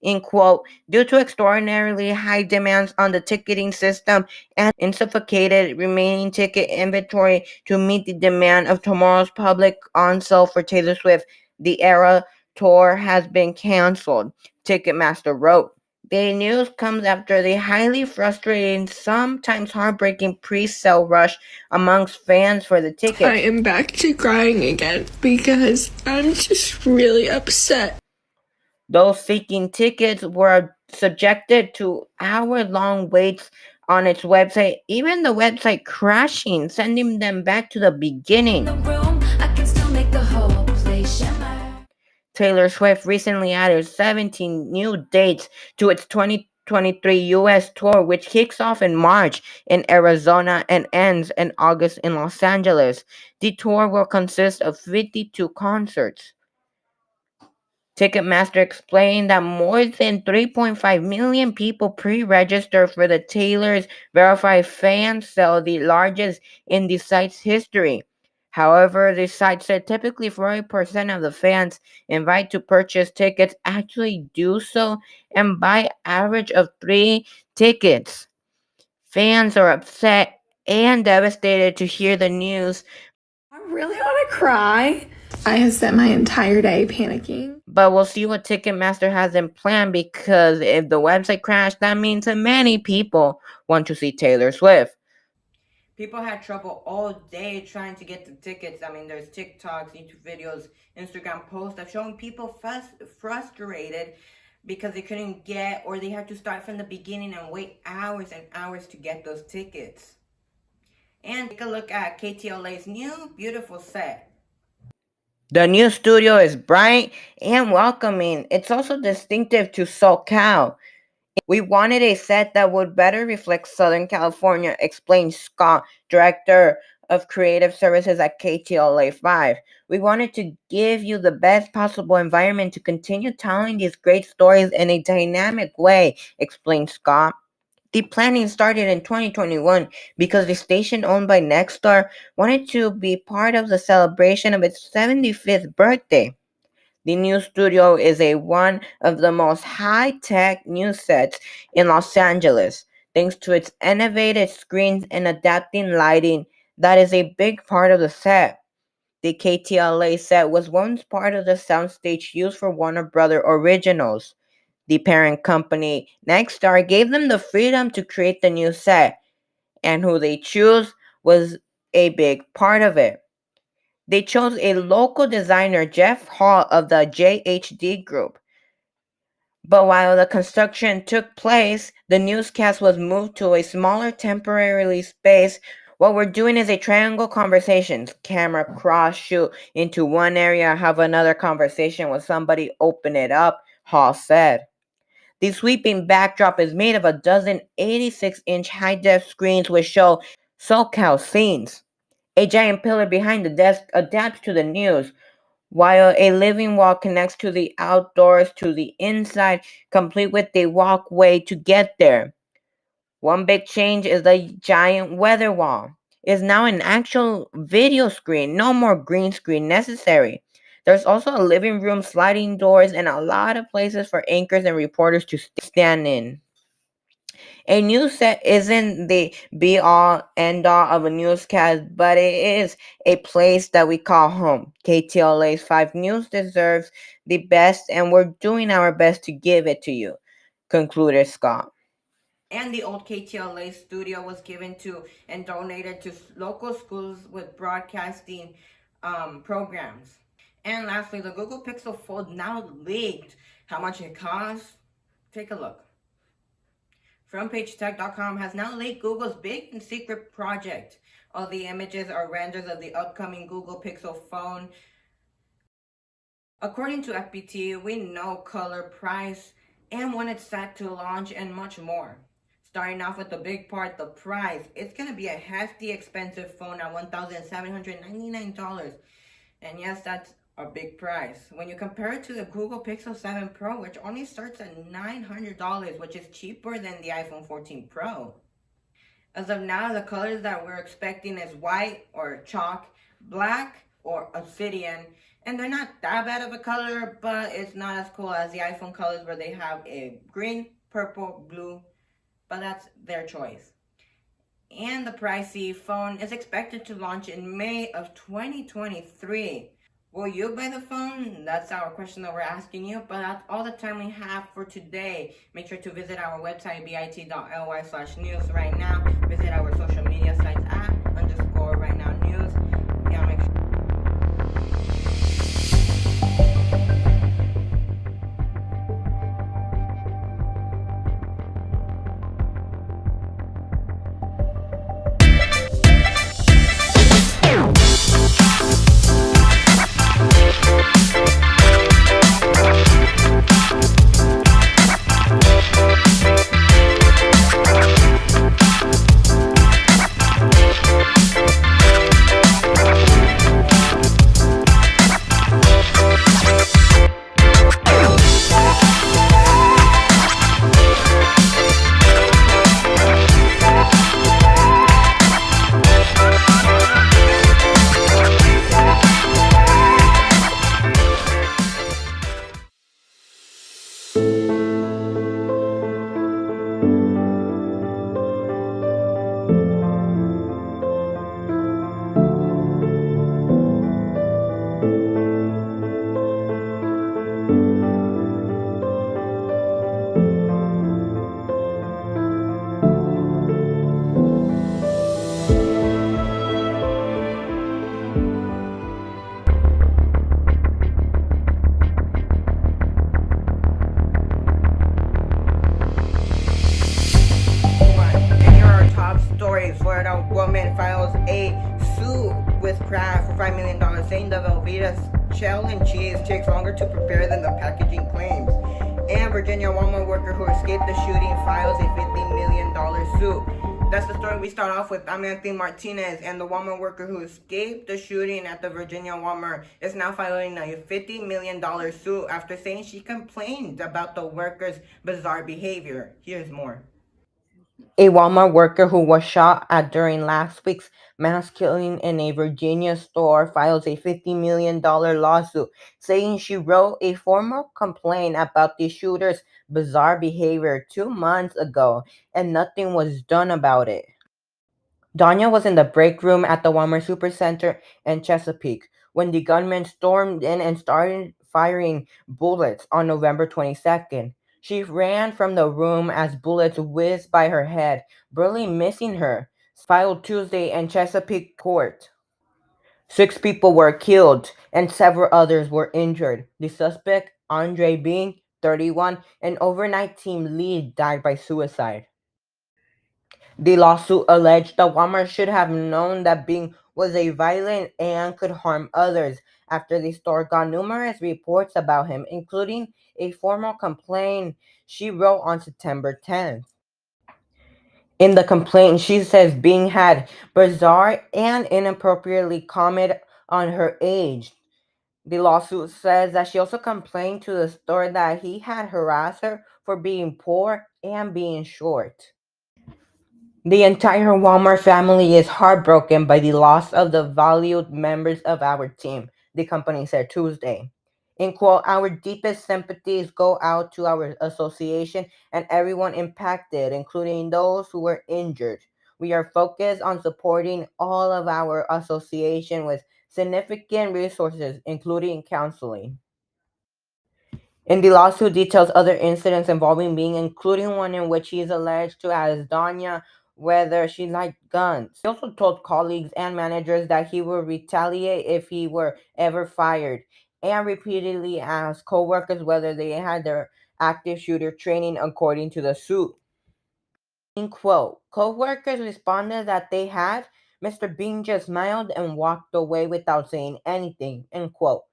In quote, due to extraordinarily high demands on the ticketing system and insufficient remaining ticket inventory to meet the demand of tomorrow's public on sale for Taylor Swift, the Era Tour has been canceled, Ticketmaster wrote. The news comes after the highly frustrating, sometimes heartbreaking pre-sale rush amongst fans for the tickets. I am back to crying again because I'm just really upset. Those seeking tickets were subjected to hour-long waits on its website, even the website crashing, sending them back to the beginning. Taylor Swift recently added 17 new dates to its 2023 U.S. tour, which kicks off in March in Arizona and ends in August in Los Angeles. The tour will consist of 52 concerts. Ticketmaster explained that more than 3.5 million people pre-registered for the Taylor's verified fan sale, the largest in the site's history. However, the site said typically 40% of the fans invited to purchase tickets actually do so and buy average of 3 tickets. Fans are upset and devastated to hear the news. I really want to cry. I have spent my entire day panicking. But we'll see what Ticketmaster has in plan, because if the website crashed, that means that many people want to see Taylor Swift. People had trouble all day trying to get the tickets. I mean, there's TikToks, YouTube videos, Instagram posts of showing people frustrated because they couldn't get, or they had to start from the beginning and wait hours and hours to get those tickets. And take a look at KTLA's new beautiful set. The new studio is bright and welcoming. It's also distinctive to SoCal. We wanted a set that would better reflect Southern California, explained Scott, director of creative services at KTLA 5. We wanted to give you the best possible environment to continue telling these great stories in a dynamic way, explained Scott. The planning started in 2021 because the station owned by Nexstar wanted to be part of the celebration of its 75th birthday. The new studio is one of the most high-tech news sets in Los Angeles, thanks to its innovative screens and adapting lighting that is a big part of the set. The KTLA set was once part of the soundstage used for Warner Brothers Originals. The parent company, Nexstar, gave them the freedom to create the new set, and who they chose was a big part of it. They chose a local designer, Jeff Hall of the JHD Group. But while the construction took place, the newscast was moved to a smaller temporary space. What we're doing is a triangle conversations. Camera cross shoot into one area, have another conversation with somebody, open it up, Hall said. The sweeping backdrop is made of a dozen 86-inch high-def screens which show SoCal scenes. A giant pillar behind the desk adapts to the news, while a living wall connects to the outdoors to the inside, complete with a walkway to get there. One big change is the giant weather wall. It is now an actual video screen, no more green screen necessary. There's also a living room, sliding doors, and a lot of places for anchors and reporters to stand in. A news set isn't the be-all, end-all of a newscast, but it is a place that we call home. KTLA's 5 News deserves the best, and we're doing our best to give it to you, concluded Scott. And the old KTLA studio was given to and donated to local schools with broadcasting programs. And lastly, the Google Pixel Fold now leaked. How much it costs? Take a look. FrontPageTech.com has now leaked Google's big and secret project. All the images are renders of the upcoming Google Pixel phone. According to FPT, we know color, price, and when it's set to launch, and much more. Starting off with the big part, the price. It's going to be a hefty, expensive phone at $1,799. And yes, that's a big price. When you compare it to the Google Pixel 7 Pro, which only starts at $900, which is cheaper than the iPhone 14 Pro. As of now, the colors that we're expecting is white or chalk, black or obsidian, and they're not that bad of a color, but it's not as cool as the iPhone colors where they have a green, purple, blue, but that's their choice. And the pricey phone is expected to launch in May of 2023. Will you buy the phone? That's our question that we're asking you, but that's all the time we have for today. Make sure to visit our website, bit.ly/news right now. Visit our social media sites at _RightNowNews. Yeah, make sure. And here are our top stories. Florida woman files a suit with Kraft for $5 million, saying the Velveeta shell and cheese takes longer to prepare than the packaging claims. And Virginia Walmart worker who escaped the shooting files a $50 million suit. That's the story we start off with. I'm Anthony Martinez, and the Walmart worker who escaped the shooting at the Virginia Walmart is now filing a $50 million suit after saying she complained about the workers' bizarre behavior. Here's more. A Walmart worker who was shot at during last week's mass killing in a Virginia store files a $50 million lawsuit, saying she wrote a formal complaint about the shooter's bizarre behavior 2 months ago and nothing was done about it. Danya was in the break room at the Walmart Supercenter in Chesapeake when the gunman stormed in and started firing bullets on November 22nd. She ran from the room as bullets whizzed by her head, barely missing her, filed Tuesday in Chesapeake court. 6 people were killed and several others were injured. The suspect, Andre Bean, 31, an overnight team lead, died by suicide. The lawsuit alleged that Walmart should have known that Bing was a violent and could harm others after the store got numerous reports about him, including a formal complaint she wrote on September 10th. In the complaint, she says Bing had bizarre and inappropriately commented on her age. The lawsuit says that she also complained to the store that he had harassed her for being poor and being short. The entire Walmart family is heartbroken by the loss of the valued members of our team, the company said Tuesday. In quote, our deepest sympathies go out to our association and everyone impacted, including those who were injured. We are focused on supporting all of our association with significant resources, including counseling. In the lawsuit details other incidents involving Bing, including one in which he is alleged to ask Danya whether she liked guns. He also told colleagues and managers that he would retaliate if he were ever fired, and repeatedly asked coworkers whether they had their active shooter training according to the suit. In quote, coworkers responded that they had. Mr. Bing just smiled and walked away without saying anything. End quote.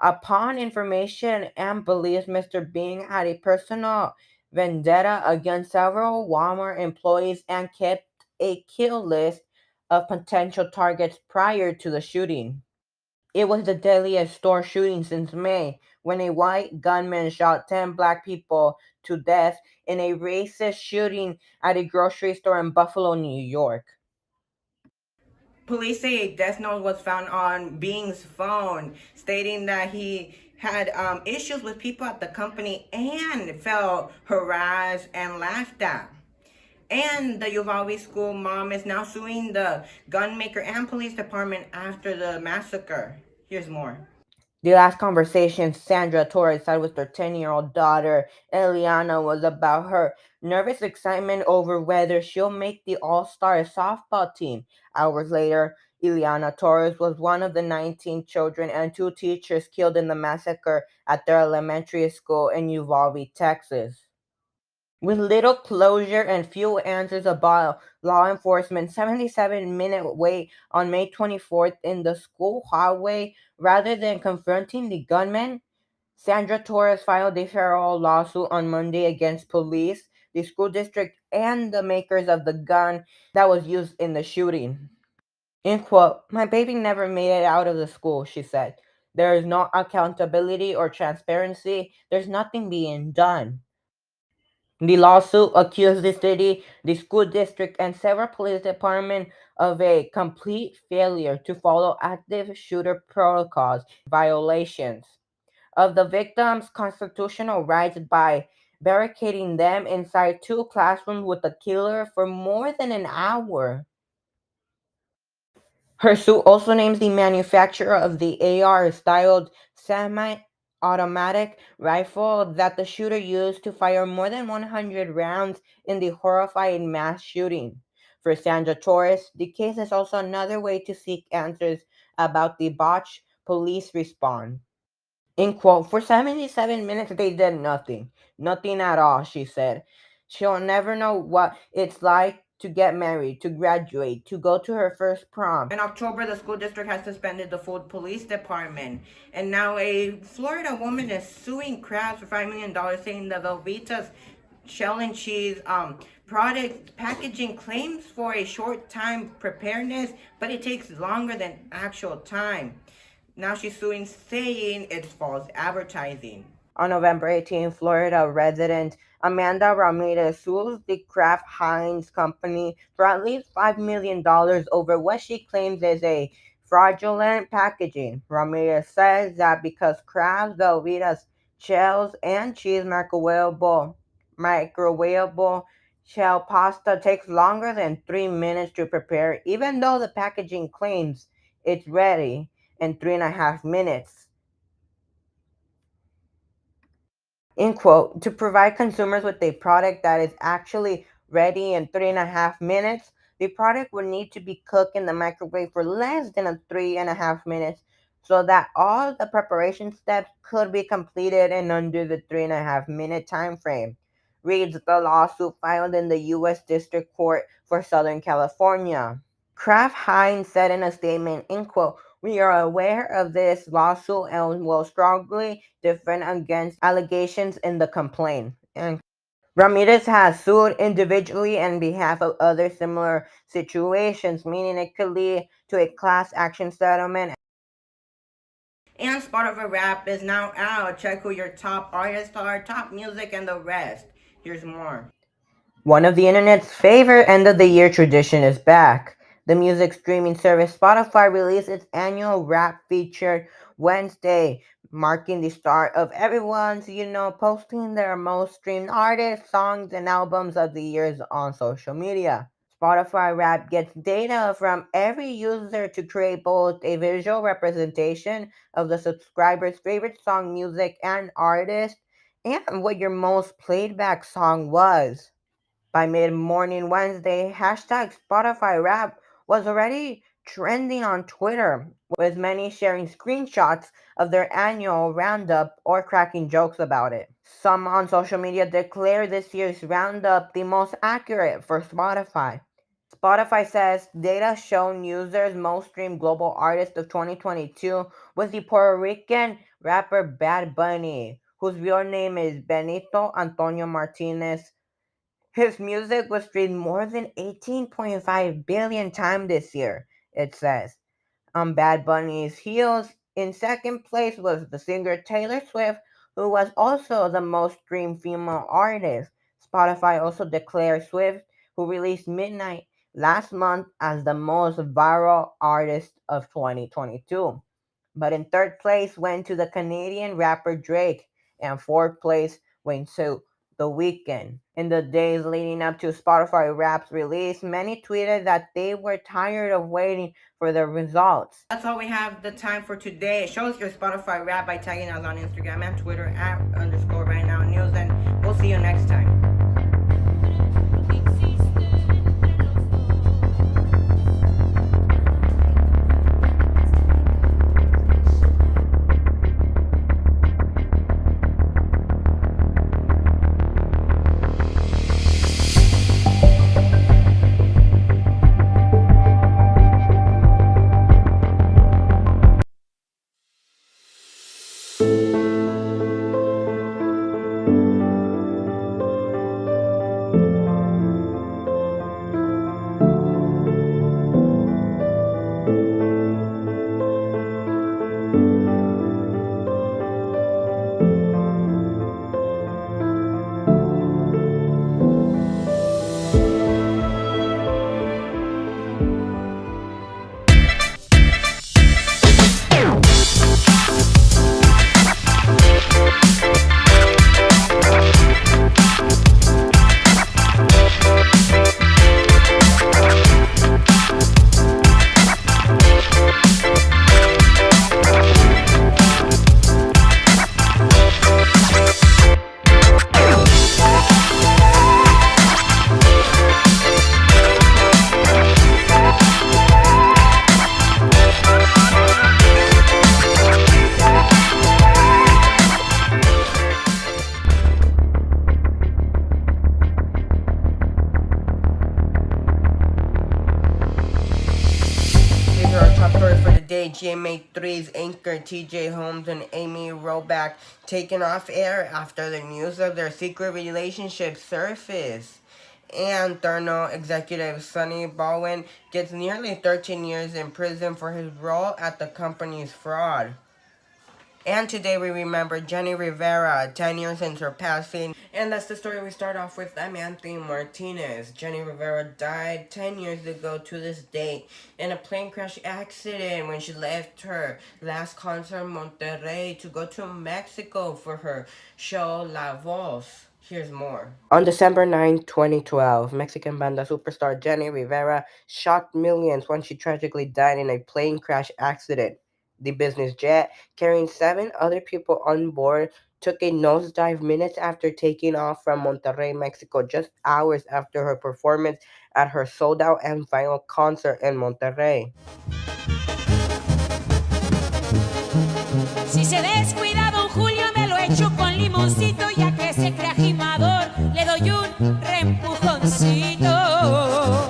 Upon information and beliefs, Mr. Bean had a personal vendetta against several Walmart employees and kept a kill list of potential targets prior to the shooting. It was the deadliest store shooting since May, when a white gunman shot 10 black people to death in a racist shooting at a grocery store in Buffalo, New York. Police say a death note was found on Bing's phone, stating that he had issues with people at the company and felt harassed and laughed at. And the Uvalde school mom is now suing the gun maker and police department after the massacre. Here's more. The last conversation Sandra Torres had with her 10-year-old daughter, Eliana, was about her nervous excitement over whether she'll make the All-Star softball team. Hours later, Eliana Torres was one of the 19 children and 2 teachers killed in the massacre at their elementary school in Uvalde, Texas. With little closure and few answers about law enforcement's 77-minute wait on May 24th in the school hallway rather than confronting the gunman, Sandra Torres filed a federal lawsuit on Monday against police, the school district, and the makers of the gun that was used in the shooting. In quote, "My baby never made it out of the school," she said. "There is no accountability or transparency. There's nothing being done." The lawsuit accused the city, the school district, and several police departments of a complete failure to follow active shooter protocols, violations of the victims' constitutional rights by barricading them inside 2 classrooms with the killer for more than an hour. Her suit also names the manufacturer of the AR-styled semi-automatic rifle that the shooter used to fire more than 100 rounds in the horrifying mass shooting. For Sandra Torres, the case is also another way to seek answers about the botched police response. In quote, "For 77 minutes they did nothing. Nothing at all," she said. "She'll never know what it's like to get married, to graduate, to go to her first prom." In October, the school district has suspended the full police department. And now a Florida woman is suing Kraft for $5 million, saying the Velveeta's shell and cheese product packaging claims for a short time preparedness, but it takes longer than actual time. Now she's suing, saying it's false advertising. On November 18, Florida resident Amanda Ramirez sues the Kraft Heinz company for at least $5 million over what she claims is a fraudulent packaging. Ramirez says that because Kraft Velveeta's shells and cheese microwavable shell pasta takes longer than 3 minutes to prepare, even though the packaging claims it's ready in 3.5 minutes. In quote, to provide consumers with a product that is actually ready in 3.5 minutes, the product would need to be cooked in the microwave for less than 3.5 minutes so that all the preparation steps could be completed in under the 3.5 minute time frame, reads the lawsuit filed in the U.S. District Court for Southern California. Kraft Heinz said in a statement, in quote, "We are aware of this lawsuit and will strongly defend against allegations in the complaint." And Ramirez has sued individually and behalf of other similar situations, meaning it could lead to a class action settlement. And Spotify Rap is now out. Check who your top artists are, top music, and the rest. Here's more. One of the internet's favorite end of the year tradition is back. The music streaming service Spotify released its annual rap feature Wednesday, marking the start of everyone's, posting their most streamed artists, songs, and albums of the years on social media. Spotify Rap gets data from every user to create both a visual representation of the subscriber's favorite song, music, and artist, and what your most played back song was. By mid-morning Wednesday, hashtag Spotify Rap was already trending on Twitter, with many sharing screenshots of their annual roundup or cracking jokes about it. Some on social media declared this year's roundup the most accurate for Spotify. Spotify says data shown users' most streamed global artist of 2022 was the Puerto Rican rapper Bad Bunny, whose real name is Benito Antonio Martinez. His music was streamed more than 18.5 billion times this year, it says. On Bad Bunny's heels, in second place was the singer Taylor Swift, who was also the most streamed female artist. Spotify also declared Swift, who released Midnight last month, as the most viral artist of 2022. But in third place went to the Canadian rapper Drake, and fourth place went to The Weeknd. In the days leading up to Spotify Rap's release, many tweeted that they were tired of waiting for the results. That's all we have the time for today. Show us your Spotify Rap by tagging us on Instagram and Twitter at _ RightNow News, and we'll see you next time. These are our top stories for the day. GMA3's anchor TJ Holmes and Amy Robach taken off air after the news of their secret relationship surfaced. And Thurno executive Sonny Bowen gets nearly 13 years in prison for his role at the company's fraud. And today we remember Jenny Rivera, 10 years since her passing. And that's the story we start off with. I'm Anthony Martinez. Jenny Rivera died 10 years ago to this date in a plane crash accident when she left her last concert in Monterrey to go to Mexico for her show La Voz. Here's more. On December 9, 2012, Mexican banda superstar Jenny Rivera shocked millions when she tragically died in a plane crash accident. The business jet, carrying 7 other people on board, took a nosedive minutes after taking off from Monterrey, Mexico, just hours after her performance at her sold-out and final concert in Monterrey. Si se descuida don Julio me lo echo con limoncito, ya que se crea gimador, le doy un reempujoncito.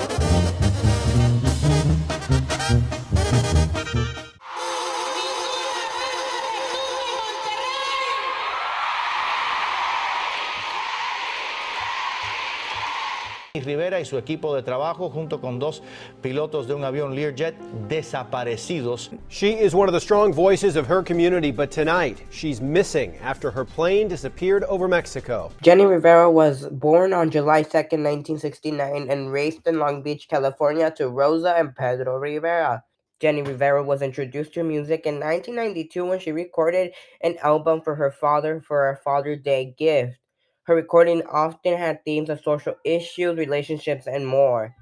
Rivera y su equipo de trabajo junto con 2 pilotos de un avión Learjet desaparecidos. She is one of the strong voices of her community, but tonight she's missing after her plane disappeared over Mexico. Jenny Rivera was born on July 2nd, 1969 and raised in Long Beach, California to Rosa and Pedro Rivera. Jenny Rivera was introduced to music in 1992 when she recorded an album for her father for a Father's Day gift. Her recording often had themes of social issues, relationships, and more.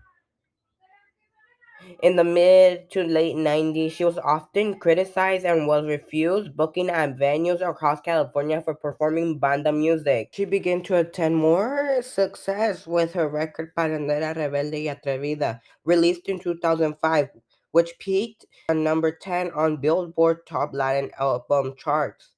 In the mid to late 90s, she was often criticized and was refused booking at venues across California for performing banda music. She began to attain more success with her record Parrandera Rebelde y Atrevida, released in 2005, which peaked on number 10 on Billboard Top Latin Album charts.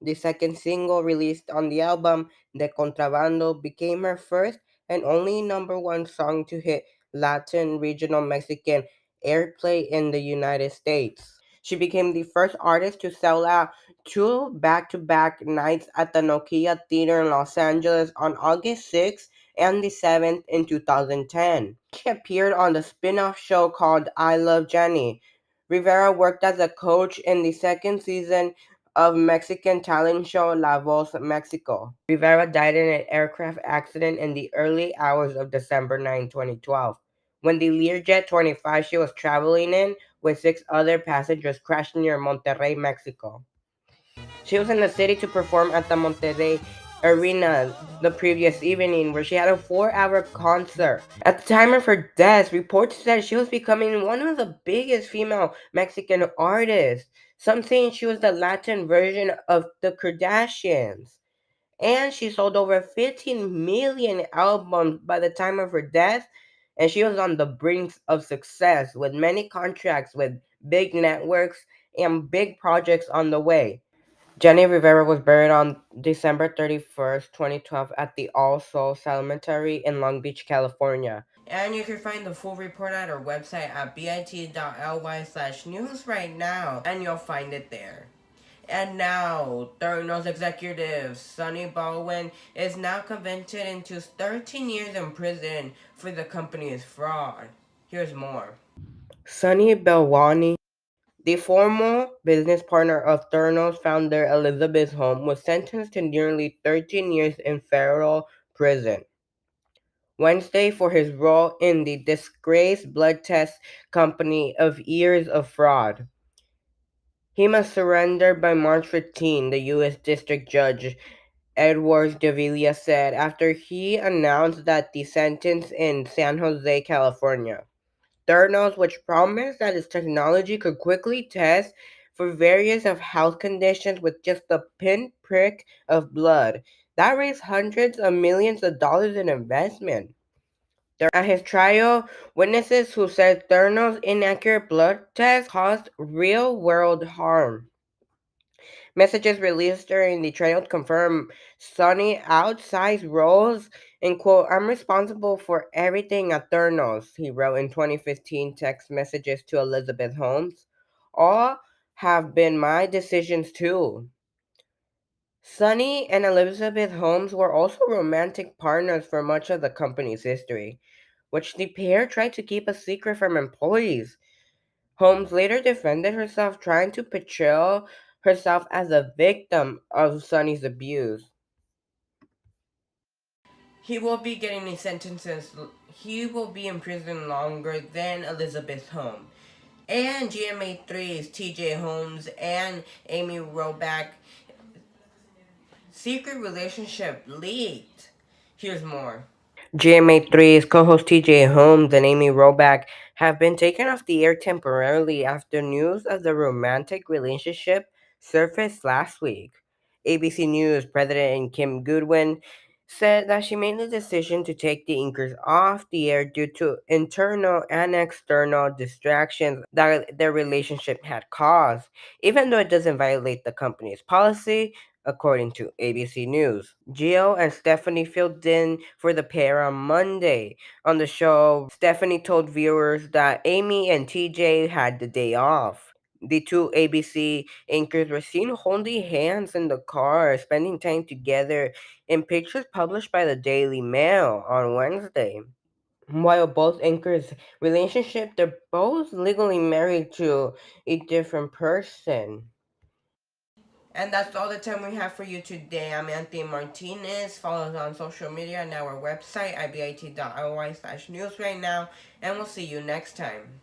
The second single released on the album, De Contrabando, became her first and only number 1 song to hit Latin regional Mexican airplay in the United States. She became the first artist to sell out two back-to-back nights at the Nokia Theater in Los Angeles on August 6th and the 7th in 2010. She appeared on the spin-off show called I Love Jenny. Rivera worked as a coach in the second season of Mexican talent show La Voz Mexico. Rivera died in an aircraft accident in the early hours of December 9, 2012, when the Learjet 25 she was traveling in with six other passengers crashed near Monterrey, Mexico. She was in the city to perform at the Monterrey Arena the previous evening, where she had a 4-hour concert. At the time of her death, reports said she was becoming one of the biggest female Mexican artists. Some saying she was the Latin version of the Kardashians. And she sold over 15 million albums by the time of her death, and she was on the brink of success with many contracts with big networks and big projects on the way. Jenny Rivera was buried on December 31st, 2012 at the All Souls Cemetery in Long Beach, California. And you can find the full report at our website at bit.ly/news right now, and you'll find it there. And now, Theranos executive Sonny Baldwin is now convicted into 13 years in prison for the company's fraud. Here's more. Sonny Belwani, the former business partner of Theranos founder Elizabeth Holmes, was sentenced to nearly 13 years in federal prison Wednesday for his role in the disgraced blood test company of years of fraud. He must surrender by March 15, the U.S. District Judge Edwards Davila said after he announced that the sentence in San Jose, California. Theranos, which promised that its technology could quickly test for various of health conditions with just a pinprick of blood, that raised hundreds of millions of dollars in investment. At his trial, witnesses who said Theranos' inaccurate blood test caused real-world harm. Messages released during the trial confirmed Sonny outsized roles and quote, "I'm responsible for everything at Theranos," he wrote in 2015 text messages to Elizabeth Holmes. "All have been my decisions too." Sonny and Elizabeth Holmes were also romantic partners for much of the company's history, which the pair tried to keep a secret from employees. Holmes later defended herself, trying to portray herself as a victim of Sonny's abuse. He will be getting a sentences. He will be in prison longer than Elizabeth Holmes. And GMA3's TJ Holmes and Amy Roback secret relationship leaked. Here's more. GMA3's co-host TJ Holmes and Amy Roback have been taken off the air temporarily after news of the romantic relationship surfaced last week. ABC News President Kim Goodwin said that she made the decision to take the anchors off the air due to internal and external distractions that their relationship had caused, even though it doesn't violate the company's policy. According to ABC News, Gio and Stephanie filled in for the pair on Monday. On the show, Stephanie told viewers that Amy and TJ had the day off. The two ABC anchors were seen holding hands in the car, spending time together in pictures published by the Daily Mail on Wednesday. While both anchors' relationship, they're both legally married to a different person. And that's all the time we have for you today. I'm Anthony Martinez. Follow us on social media and our website, ibit.ly/news right now. And we'll see you next time.